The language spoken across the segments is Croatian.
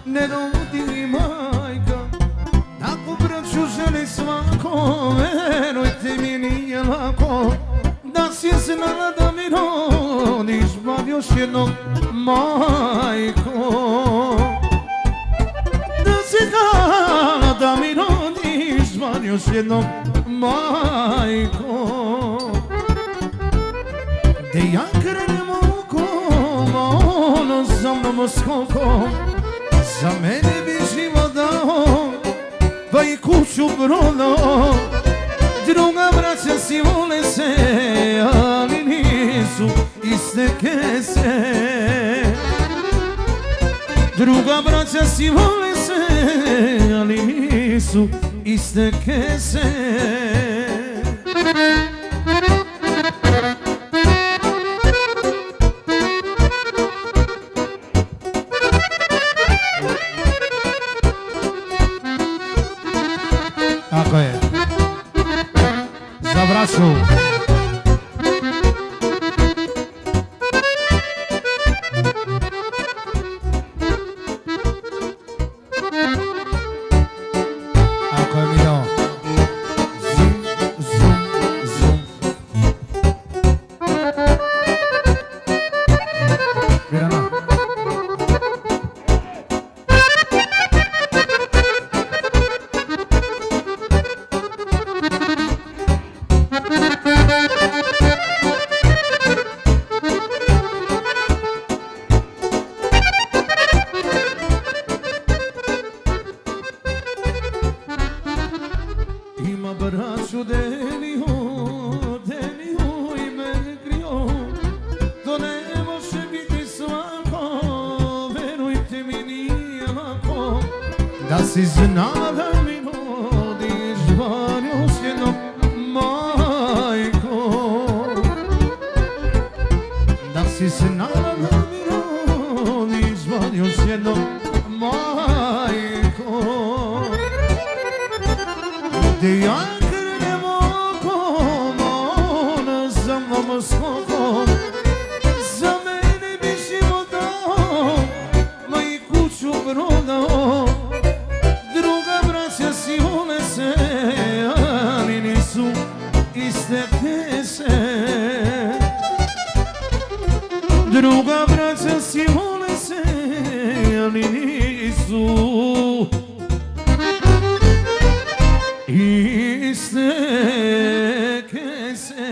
ne rodi majka. Tako braću želi svako, verujte mi nije lako. Da si znala da mi rodiš bar još jednom majko. Da si znala da mi rodiš bar još jednom majko. De ja krenem okom, ono za mnom skokom. Za mene bi život dao, pa i kuću prodao. Druga braća si vole se, ali nisu iste kese. Druga braća si vole se, ali nisu iste kese. Tako je. Za braću. Ako je Milo. Zum, zum, zum. Mirana. Ima braću deniju i me krio. To ne može biti svako, verujte mi nije lako. Da si znala da mi rodiš bar još jednom majko. Da si znala da mi rodiš bar još jednom majko. De ja krenem okom, ona za mnom skokom. Za mene bi život dao, ma i kuću prodao. Druga braća si vole se, ali nisu iste kese. Druga braća si vole se, ali nisu iste kese.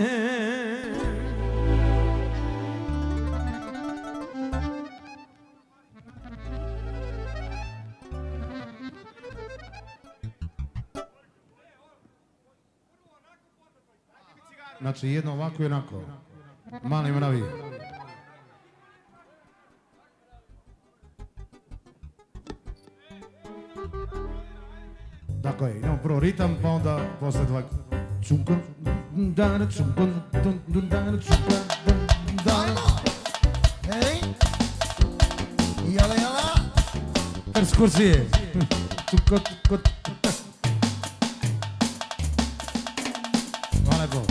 Znači jedno ovako i onako. Mali mravi. Tako je, idemo prvo ritam, pa onda posle dva čunkan, dana čunkan, dana čunkan, dana. Ej, jala jala. Ekskursije. Čunkan, čunkan. Hvala lepo.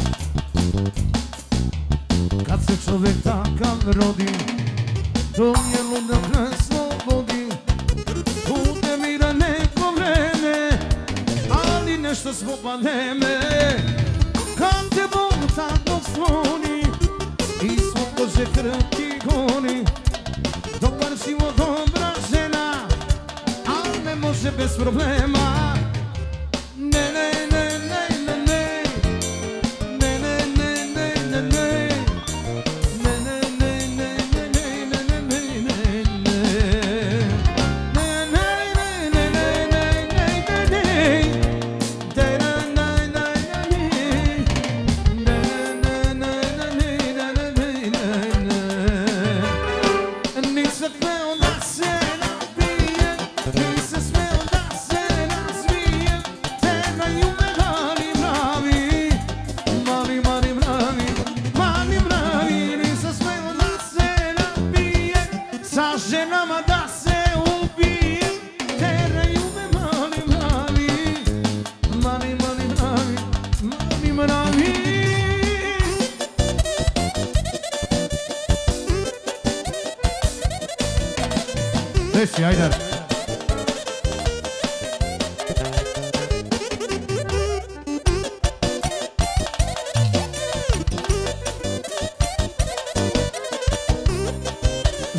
Kad se čovjek takav rodi, to je ludak na slobodi. Bude mira neko vreme, ali nešto spopademe. Kad te Bog tako stvori, i svog kože krv ti goni. Dobar život, dobra žena, al ne može bez problema. Ne, ne, ne, ne, ne, ne. Ne, ne, ne, ne, ne, ne. Ne, ne, ne, ne, ne, ne, ne, ne, ne, ne. Ne, ne, ne, ne, ne, ne, ne, ne. Da, da, da, da, da, ne. Da, da, da, da, ne, da, da, ne, ne, ne. Nisam smeo da se napijem, nisam smeo da se razvijem. Teraju me mali mravi, mali, mali mravi, mali mravi. Nisam smeo da se napijem, sa ženama da se ubijem. Teraju me mali mravi, mali, mali mravi, mali mravi. Desi, ajde.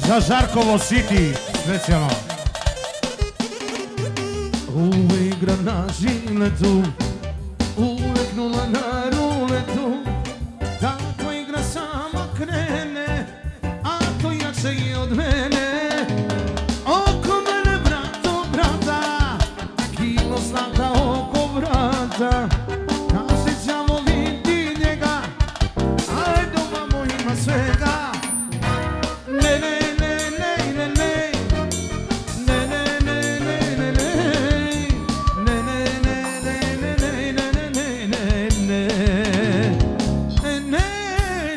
За Жарково Сити, специјално. Uvek igra na žiletu, uvek nula na ruletu. Tako igra sama krene, a to jače je od mene. Oko mene brato brata, kilo zlata oko vrata. Kaže đavo vidi njega, aj doma mu ima svega. Ne, ne, ne, ne, ne, ne. Ne, ne, ne, ne, ne, ne. Ne, ne, ne, ne, ne, ne, ne, ne, ne, ne. Ne, ne,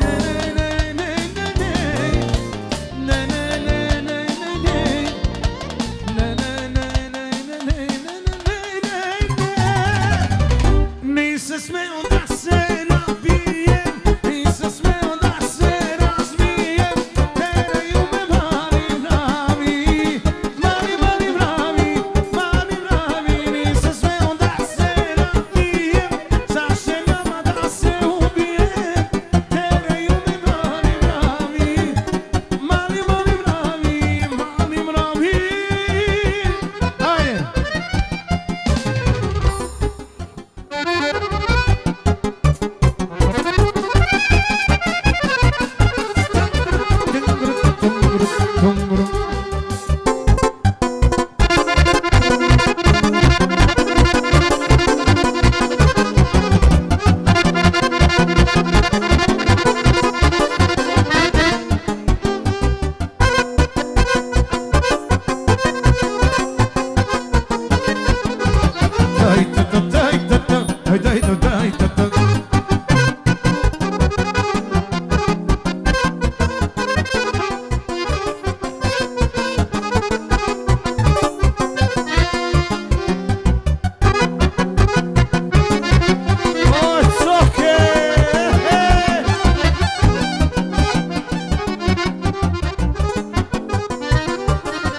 ne, ne, ne, ne. Ne, ne, ne, ne, ne, ne. Ne, ne, ne, ne, ne, ne, ne, ne, ne. Nisam smeo da se napijem, nisam smeo da se razbijem. Teraju me mali mravi, mali, mali mravi, mali mravi. Nisam smeo da se napijem, sa ženama da se ubijem. Teraju me mali mravi, mali, mali mravi, mali mravi. Ajde!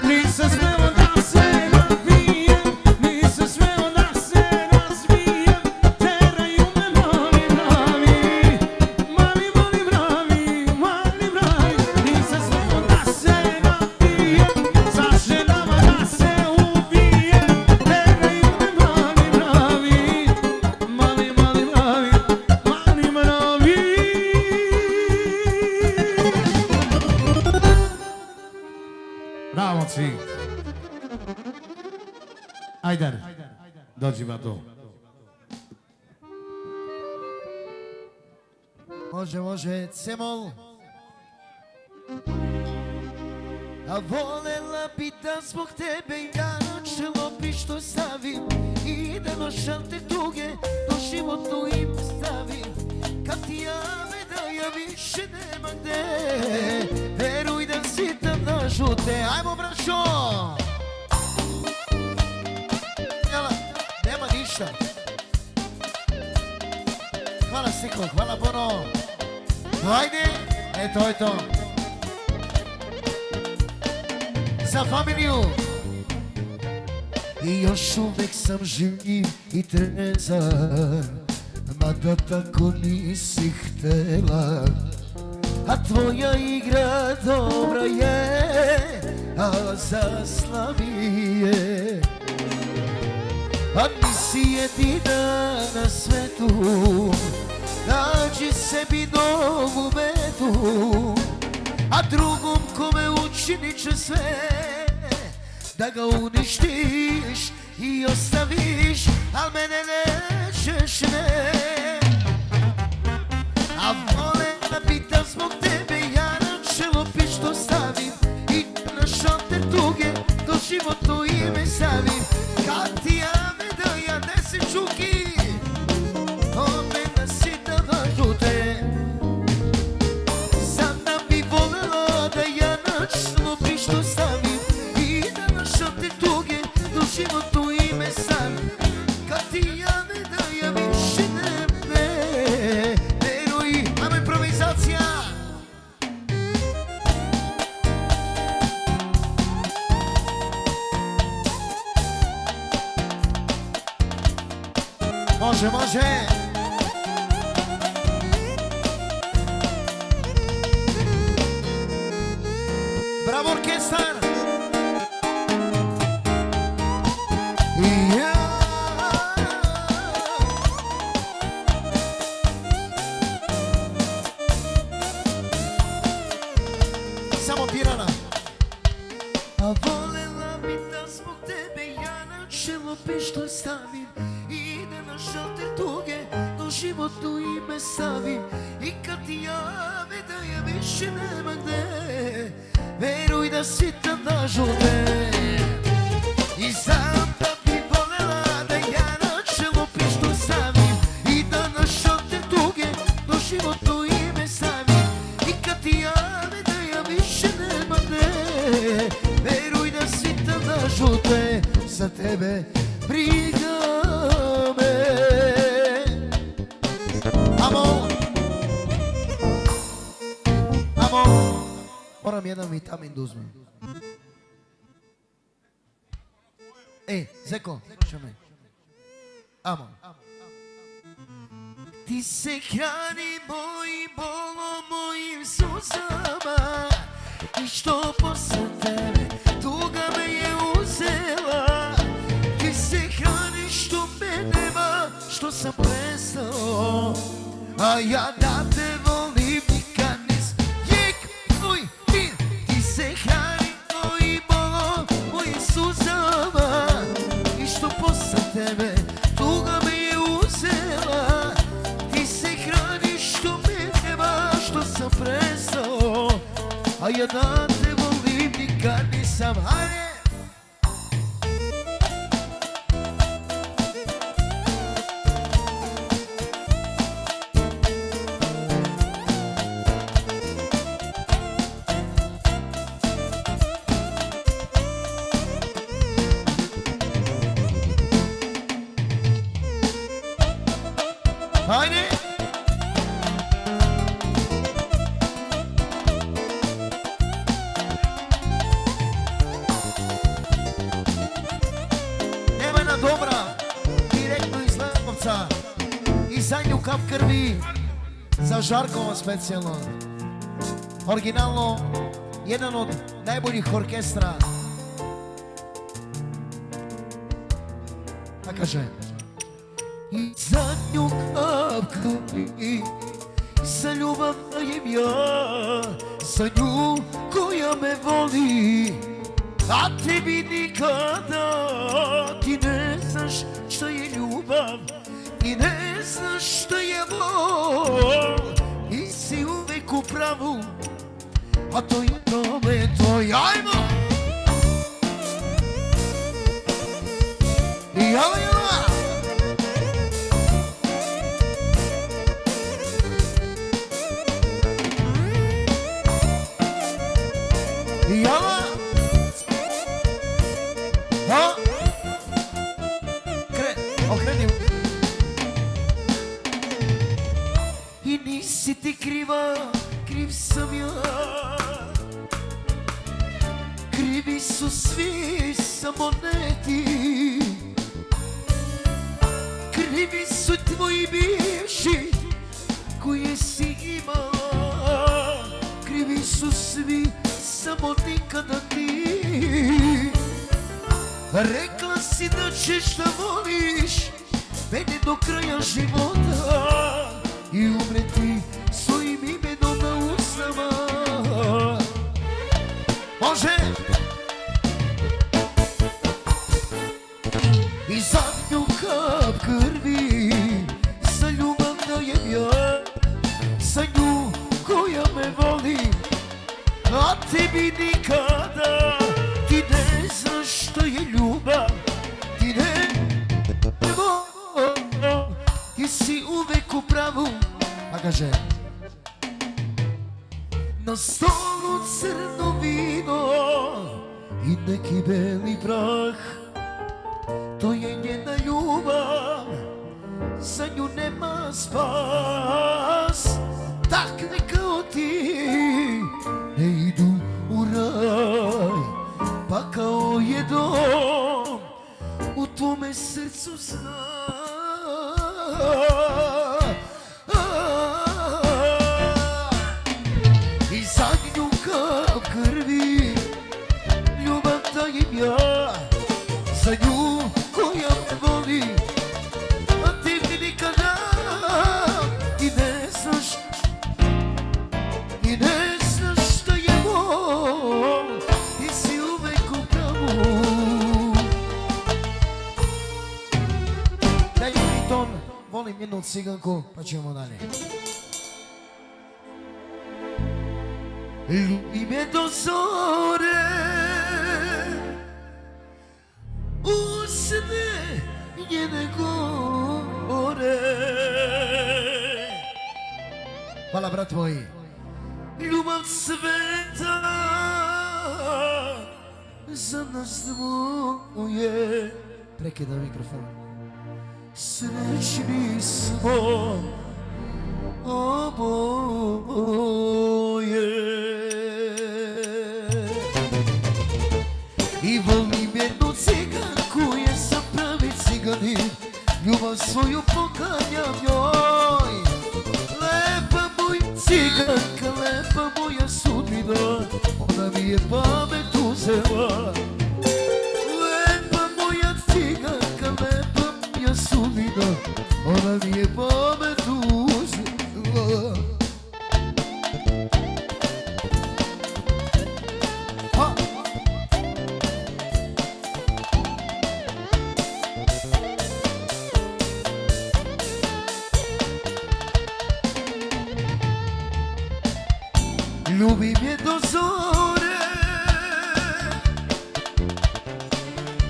Nisam smeo da se napijem, nisam smeo da se razbijem. Teraju me mali mravi, mali, mali mravi, mali mravi. Nisam smeo da se napijem, sa ženama da se ubijem. Teraju me mali mravi, mali, mali mravi, mali mravi. Bravo, ci. Ajde, dođi bato. Može, može, cemol. A volela bi da zbog tebe ja na čelo pišto stavim i da nošam te tuge do životnu im stavim. Kad ti jave da ja više nema gde, veruj da si tam na žute. Ajmo, braćo! Jela, nema ništa. Hvala Siko, hvala Bono. Ajde, to je to. Za familiju. I još uvek sam živ i trezan, mada tako nisi htela. A tvoja igra dobra je, a zaslavi je. A nisi jedina na svetu, nađi sebi novu metu. A drugom kome učinit će sve, da ga uništiš i ostaviš, al mene nećeš, ne. A volela bi da zbog tebe ja na čelo pišto stavim i na šalter tuge do životno ime stavim. Kad ti jave da ja desim čuki, opet da si da važute. Sada bi volela da ja na čelo pišto stavim i da na šalter tuge do životno ime stavim. Kad ti jave da ja više ne veruj. Ajmo improvizacija. Može, može. Bravo. da zbog tebe ja na čelo pištolj stavim. Ide na šalter tuge, do životu ime stavim. I kad ti jave da ja više nema gde, veruj da si tada žude. I znam da bi volela da ja na čelo pištolj stavim. I da na šalter tuge, do životu ime stavim. I kad ti jave da ja više nema gde, veruj da si tada žute, za tebe briga me. Amo, amo, moram jedan vitamin da uzmem. Zeko, šame. Amo. Ti se hrani mojim bolom, mojim suzama, i što posle tebe tuga me je uzela. Ti se hraniš što me nema, što sam prestao, a ja da te volim nikad nisam. Jek, moj mir, ti se hrani mojim bolom, mojim suzama, i što posle tebe tuga me je uzela. Ti se hraniš što me nema, što sam prestao, a ja da te volim nikad nisam. Hajde! Hajde! Nevena Dobra, direktno iz Lepovca, i zadnju kap krvi za Žarkova specijalno. Originalno, jedan od najboljih orkestra. Pa kaže: i zadnju kap krvi za ljubav dajem ja, za nju koja me voli, a tebi nikada. Ti ne znaš šta je ljubav, ti ne znaš šta je vol, i si uvek u pravu, a to je problem tvoj. Ajmo! I jala, jala! I jala! Ha? Okreni. I nisi ti kriva, kriv sam ja. Krivi su svi, samo ne ti. Krivi su tvoji bivši koje si imala. Krivi su svi, samo nikada ti. Rekla si da ćeš da voliš mene do kraja života i umreti svojim imenom na usnama. Može! I zadnju kap krvi za ljubav dajem ja, za nju koja me voli, a tebi nikada. Ti ne znaš što je ljubav, ti ne voli, ti si uvek u pravu. Pa kaže: na stolu crno vino i neki beli prah, to je njena ljubav, za nju nema spas. Takve kao ti ne idu u raj, pa kao je dom u tvome srcu zna. I zadnju kap krvi ljubav dajem ja, za nju koja me voli, a ti nikada. Ti ne znaš, ti ne znaš šta je vol, ti si uvek u pravu. molim jednu ciganku, pa ćemo dalje. Ljubi me do zore, usne njene gore. Hvala, brat moji. Ljubav sveta za nas dvoje. Prekidam mikrofon. Srećni smo oboje. I volim jednu ciganku, jer sam pravi ciganin. Ljubav svoju poklanjam njoj. Lepa moja ciganka, lepa moja sudbina, ona mi je pamet uzela. Lepa moja ciganka, lepa moja sudbina, ona mi je pamet uzela. Ljubim je do zore,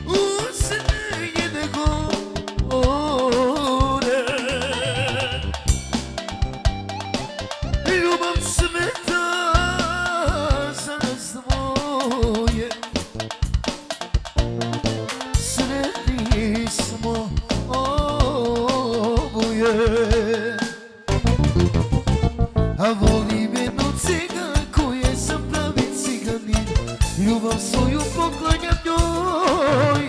usne njene gore. Ljubav sveta za nas dvoje. Sretni smo oboje. A volim jednu ciganku, jer sam pravi ciganin. Ljubav svoju poklanjam njoj.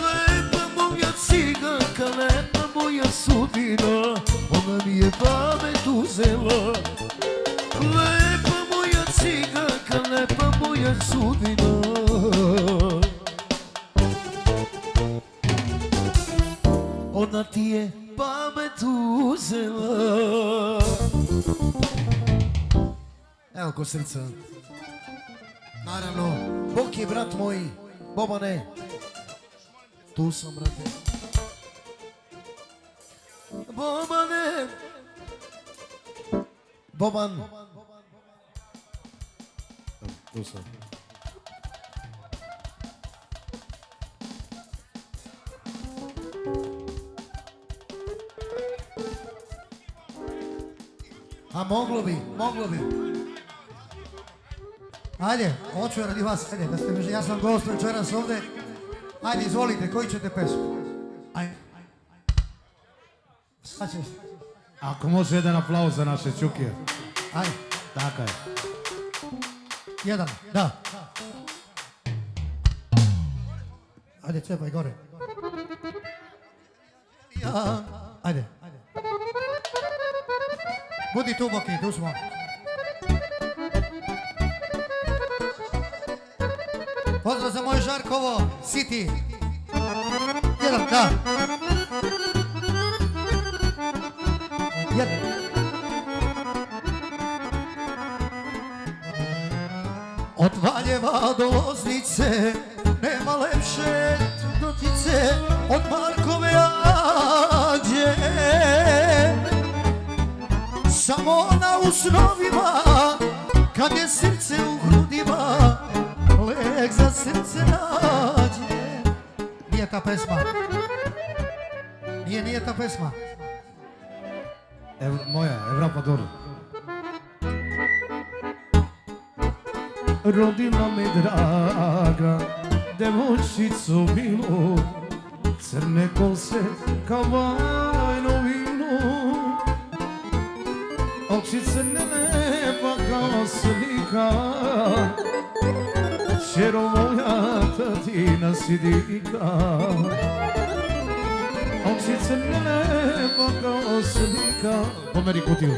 Lepa moja ciganka, lepa moja sudbina, ona mi je pamet uzela. Lepa moja ciganka, lepa moja sudbina, ona ti je pamet uzela. Evo ko srca. Naravno, Bog je brat moj, Bobane. Tu sam, brate. Bobane. Boban. Tu sam. A moglo bi, moglo bi. Ajde, hoću radi vas, ajde, da ste mi, ja sam gost večeras ovdje. Ajde, izvolite, koji ćete pesmu? Ajde. Sad ćeš. Ako može jedan aplauz za naše Čukije. Ajde. Taka je. Jedan, da. Ajde, cepaj gore. Ja. Ajde. Budi tu, Boki, tu smo. Pozdrav za moj Žarkovo, City. Jedan, da. Jedan. Od Valjeva do Loznice nema lepše dotice od Markove Ađe. Samo ona u snovima, kad je srce u grudima, lek za srce nađe. Nije ta pesma. Nije ta pesma. Moja, Evropa Duru. Rodila me draga, devojčicu milu, crne kose kao vajno vino, oči crne lepa kao slika, čero moja tatina sidika. Oči crne lepa kao slika, pomeri kutiju.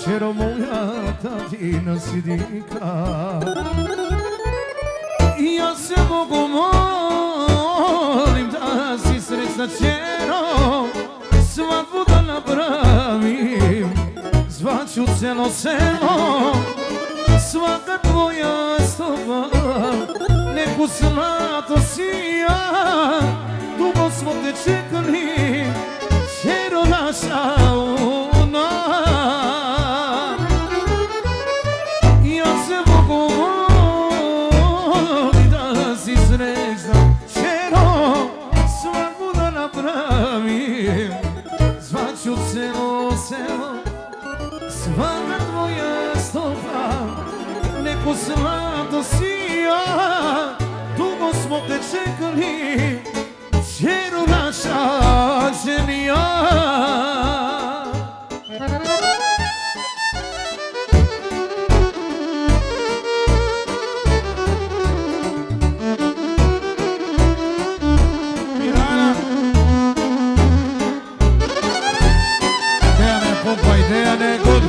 Čero moja tatina sidika. I ja se Bogu molim da si srećna čero, svadbu da napravim, zvaću celo selo. Svaka tvoja stopa neku zlato sija, dugo smo te čekali, čero sreća, čero, svadbu da napravim. Zvaću celo selo, svaka tvoja stopa, neko zlato sija. Dugo smo te čekali, čero naša ženija. Dejane, good.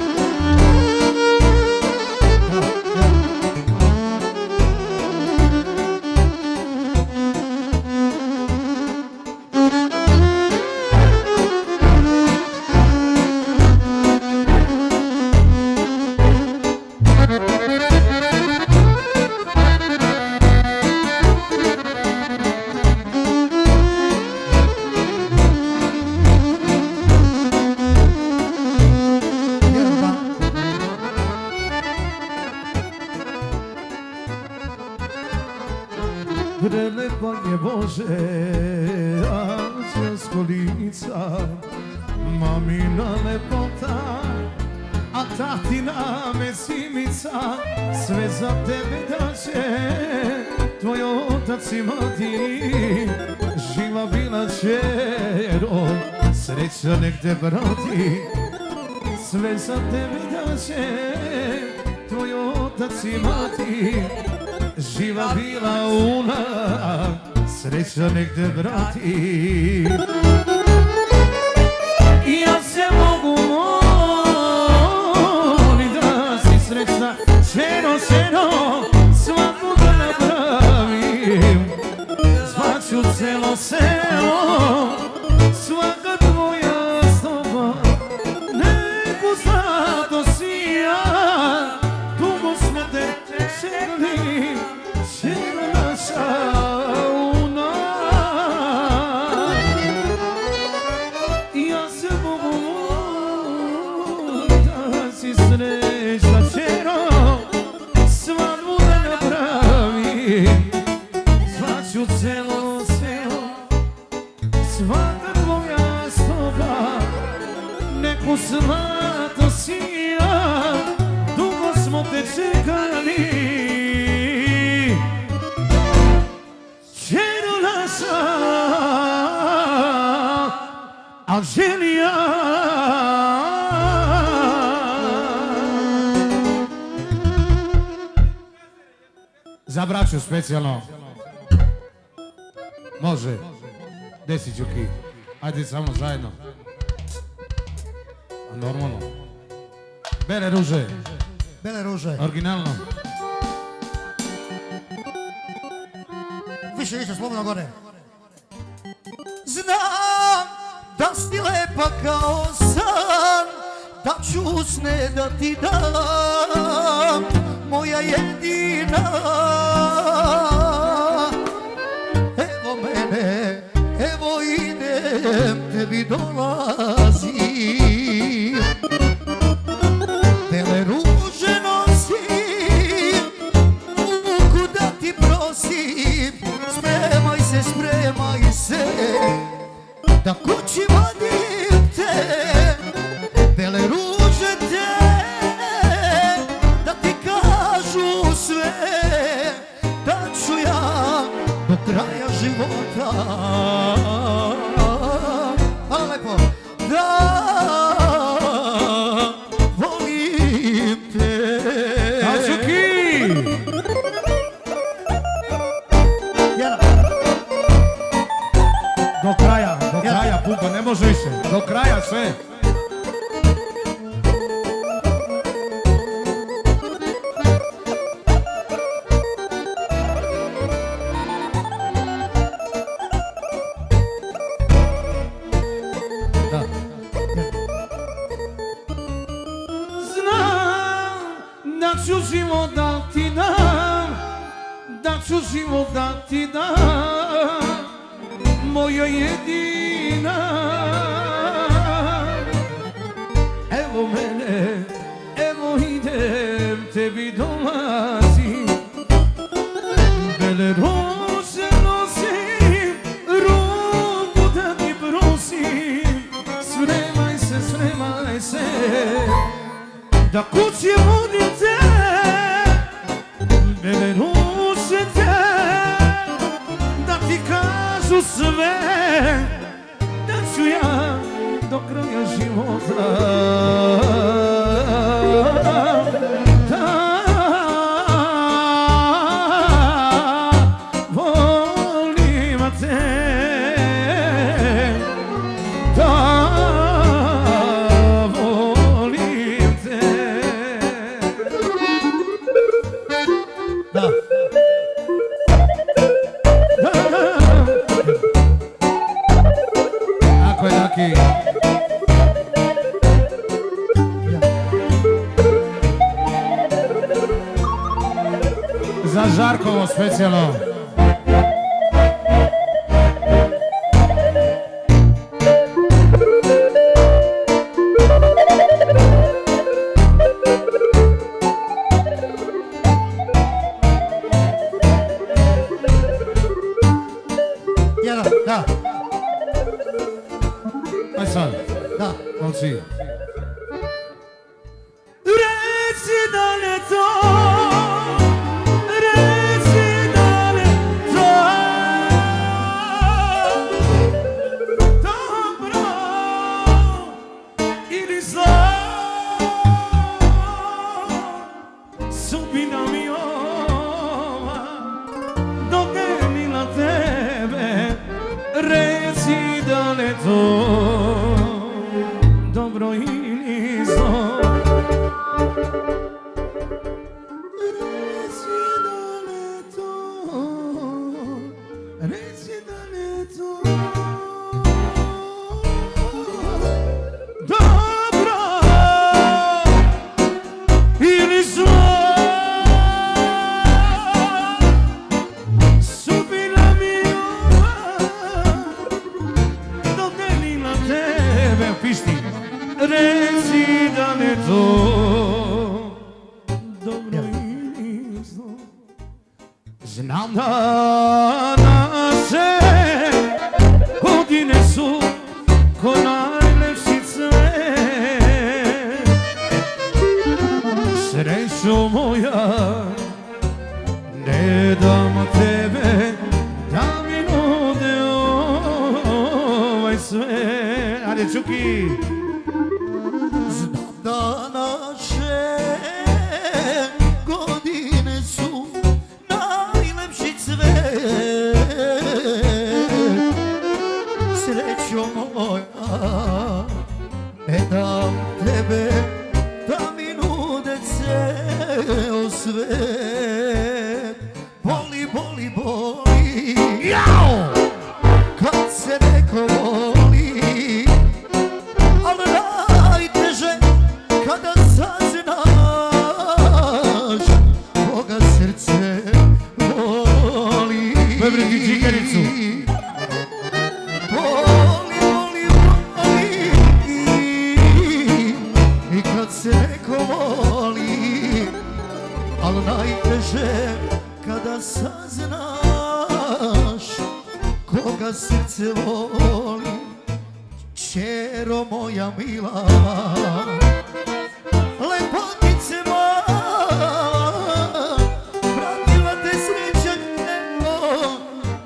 Prelepa je Bože, anđelsko lica, mamina lepota, a tatina mesimica, sve za tebe daće, tvoj otac i mati, živa bila čero, sreća nek te prati, sve za tebe daće, tvoj otac i mati, živa bila una, sreća nek te vrati. Ja se mogu molit da si srećna, čero, čero, svaku da napravim. Zvaću celo selo, svaka tvoja stopa, neku zlato sija. Dugo smo te čekali, čero naša una. Ja se mogu molit da si srećna, čero, svadbu da napravim. Zvaću celo selo, svaka tvoja stopa, neku zlato sija. Dugo smo te čekali, čero naša Anđelija. Za braću specijalno. Može. Desi Đuki. Ajde sa mnom zajedno. Normalno. Bele ruže. Bele ruže. Originalno. Više, slobodno gore. Znam da si lepa kao san, da ću sne da ti dam, moja jedina. Evo mene, evo idem, tebi dolazim. Bele ruže nosim, ruku da ti prosim, spremaj se, da kući vodim te. Bele ruže te, da ti kažu sve, da ću ja do kraja života. Hvala lepo. Da volim te. Đuki! Do kraja, pumpa, ne može više. Do kraja sve. Da ću život da ti dam, da ću život da ti dam, moja jedina. Evo mene, evo idem, tebi dolazim. Bele roze nosim, Na kući vodim te, bebe ruše te, da ti kažu sve, da ću ja do kraja života da volim te, da volim te. Da. Ako je taki. Za Žarkovo specijalno. Jedan, da. Aj sad. Da. Molci. Reci da li je to, reci da li je to dobro ili zlo. Sudbina mi ova dodelila tebe. Reci da li je to dobro ili zlo. Reci da li je to, reci da li je to dobro ili zlo. Sudbina mi ova dodelila tebe. Pišti. Reci da li je to dobro ili zlo. Znam da naše godine su ko najlepši cvet. Srećo moja, ne dam tebe da mi nude ovaj svet. Ajde, Čuki. Znam da naše godine su najlepši cvet. Srećo moja, ne dam tebe da mi nude ceo svet. Boli, boli, boli, Jao! kad se neko voli, ali najteže kada saznaš koga srce voli. Bebre ti džigericu. Voli, voli, voli, i kad se neko voli, ali najteže kada saznaš koga srce voli. Čero moja mila, lepotice mala, vratila te sreća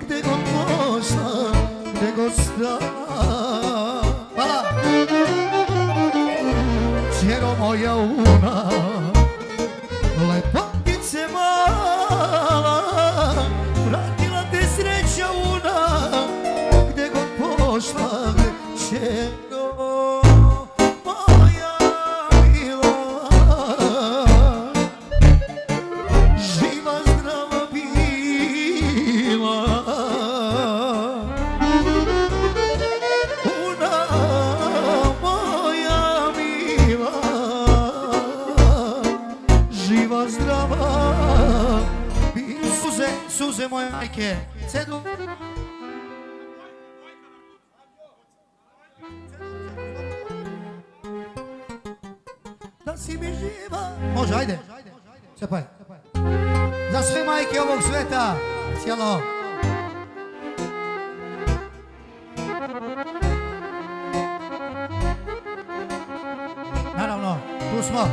gde god pošla, gde god stala. Hvala. Čero moja una, lepotice mala, vratila te sreća una gde god pošla. Čero moja mila, živa zdrava bila, una moja mila, živa zdrava bila. Suze, suze moje majke, cedu. Da si mi živa. Može, ajde. Cepaj. Za sve majke ovog sveta, cijelo. Naravno, tu smo.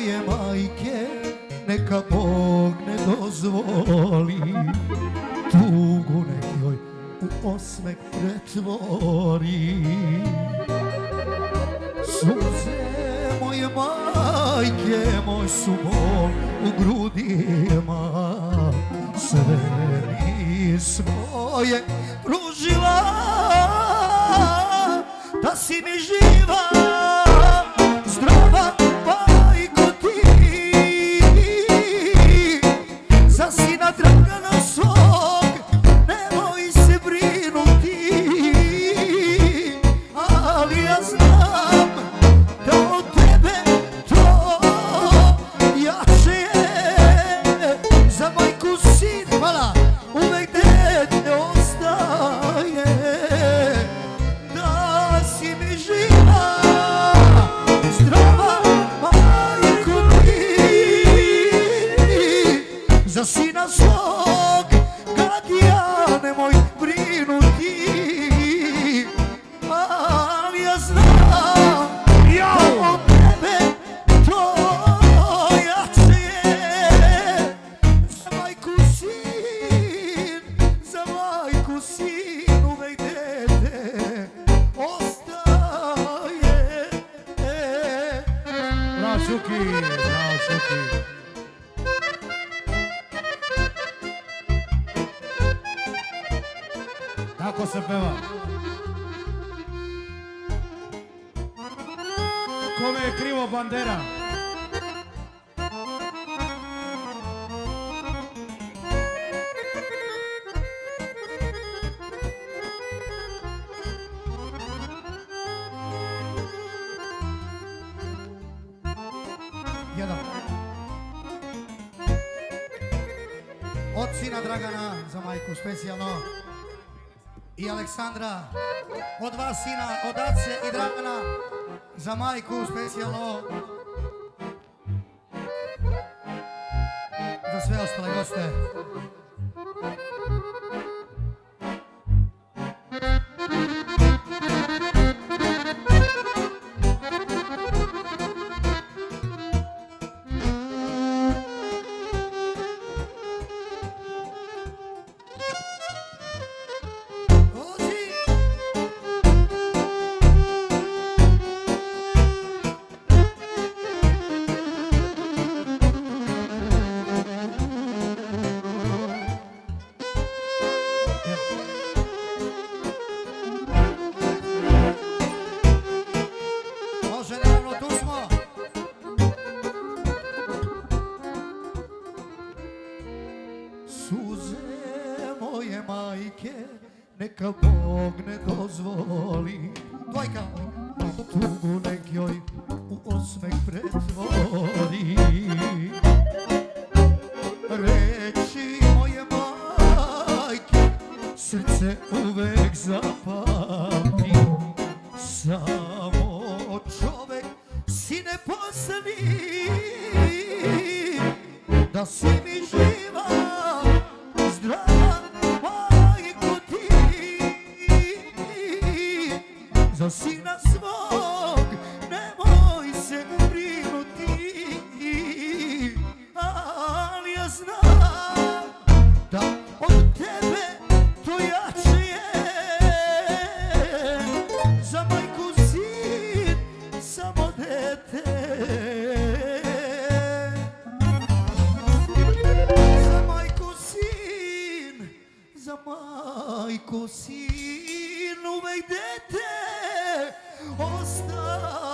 moje majke, neka Bog ne dozvoli, tugu nek joj u osmeh pretvori. Suze moje majke, moj su bol u grudima, sve mi svoje pružila, da si mi živa, zdrava majko ti, za sina Dragana svog nemoj se brinuti, ali ja znam da od tebe to jače je, za majku sin, hvala, uvek dete ostaje, da si mi živa, zdrava majko ti, za sina svog gadija nemoj brinuti, ali ja znam da od tebe to jače je, za majku sin, za majku sin, uvek dete ostaje. Bravo Šuki, bravo Šuki. Tako se peva. Kome je krivo bandera? Jedan. Od sina Dragana za majku specijalno i Aleksandra, od vas sina, od Ace i Dragana za majku specijalno, za sve ostale goste. Neka Bog ne dozvoli, dvojka, tugu nek joj u osmeh pretvori. Reči moje majke, srce uvek zapamti, samo čovek si ne posli, da si mi živa, zdrava, za sina svog nemoj se brinuti, ali ja znam da od tebe to jače je, za majku sin samo dete, za majku sin, za majku sin, uvek dete ostaje.